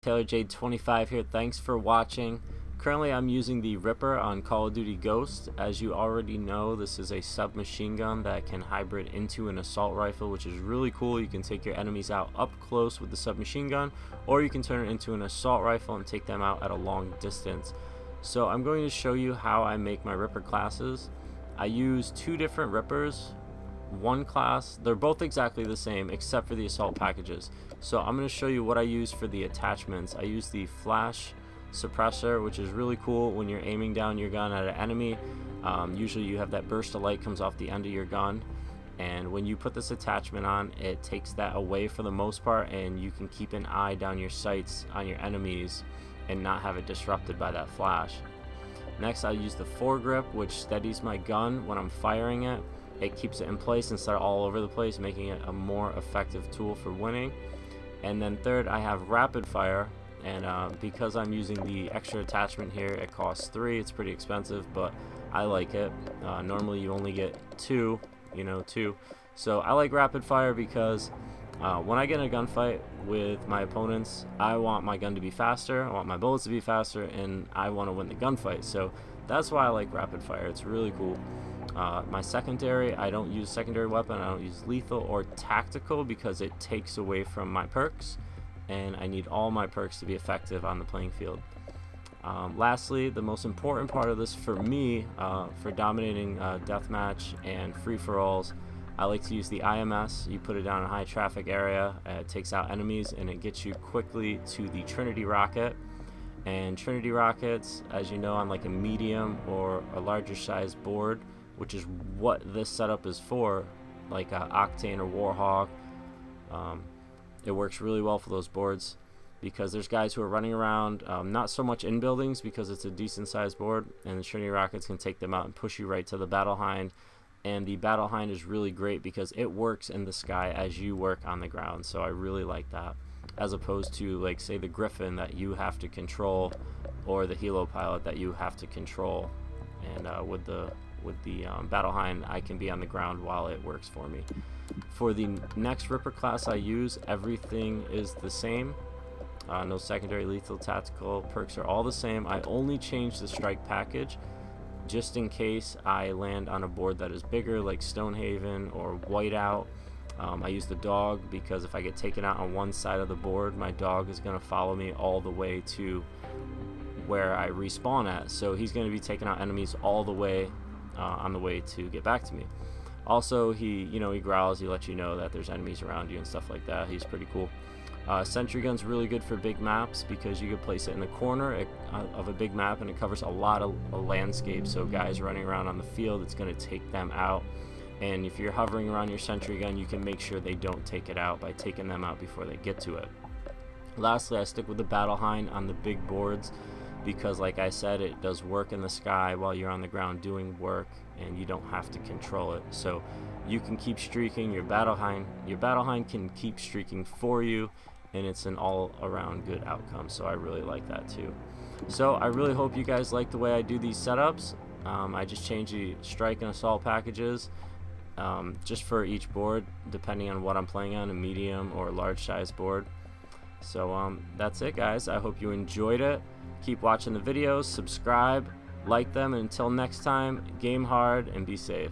TaylorJade25 here. Thanks for watching. Currently I'm using the Ripper on Call of Duty Ghost. As you already know, this is a submachine gun that can hybrid into an assault rifle, which is really cool. You can take your enemies out up close with the submachine gun, or you can turn it into an assault rifle and take them out at a long distance. So I'm going to show you how I make my Ripper classes. I use two different Rippers. One class, they're both exactly the same except for the assault packages. So I'm going to show you what I use for the attachments. I use the flash suppressor, which is really cool when you're aiming down your gun at an enemy. Usually you have that burst of light comes off the end of your gun, and when you put this attachment on, it takes that away for the most part, and you can keep an eye down your sights on your enemies and not have it disrupted by that flash. Next, I use the foregrip, which steadies my gun when I'm firing it. It keeps it in place instead of all over the place, making it a more effective tool for winning. And then third, I have rapid fire, and because I'm using the extra attachment here, it costs 3. It's pretty expensive, but I like it. Normally you only get 2, So I like rapid fire because when I get in a gunfight with my opponents, I want my gun to be faster, I want my bullets to be faster, and I want to win the gunfight. So that's why I like rapid fire. It's really cool. My secondary, I don't use secondary weapon. I don't use lethal or tactical because it takes away from my perks, and I need all my perks to be effective on the playing field. Lastly, the most important part of this for me, for dominating deathmatch and free-for-alls, I like to use the IMS. You put it down in a high traffic area, it takes out enemies, and it gets you quickly to the Trinity rocket. And Trinity rockets, as you know, on like a medium or a larger size board, which is what this setup is for, like Octane or Warhawk. It works really well for those boards because there's guys who are running around, not so much in buildings because it's a decent sized board, and the Trinity rockets can take them out and push you right to the Battle Hind. And the Battle Hind is really great because it works in the sky as you work on the ground, so I really like that, as opposed to, like, say, the Griffin that you have to control, or the Helo pilot that you have to control. And with the Battle Hind, I can be on the ground while it works for me. For the next Ripper class I use, everything is the same. No secondary, lethal, tactical, perks are all the same. I only change the strike package just in case I land on a board that is bigger, like Stonehaven or Whiteout. I use the dog because if I get taken out on one side of the board, my dog is going to follow me all the way to where I respawn at. So he's going to be taking out enemies all the way on the way to get back to me. Also, he growls, he lets you know that there's enemies around you and stuff like that. He's pretty cool. Sentry gun's really good for big maps because you can place it in the corner of a big map, and it covers a lot of landscape. So guys running around on the field, it's going to take them out. And if you're hovering around your sentry gun, you can make sure they don't take it out by taking them out before they get to it. Lastly, I stick with the Battle Hind on the big boards because, like I said, it does work in the sky while you're on the ground doing work, and you don't have to control it. So you can keep streaking. Your Battle Hind can keep streaking for you, and it's an all-around good outcome. So I really like that too. So I really hope you guys like the way I do these setups. I just change the strike and assault packages just for each board, depending on what I'm playing on, a medium or a large size board. So that's it, guys. I hope you enjoyed it. Keep watching the videos, subscribe, like them, and until next time, game hard and be safe.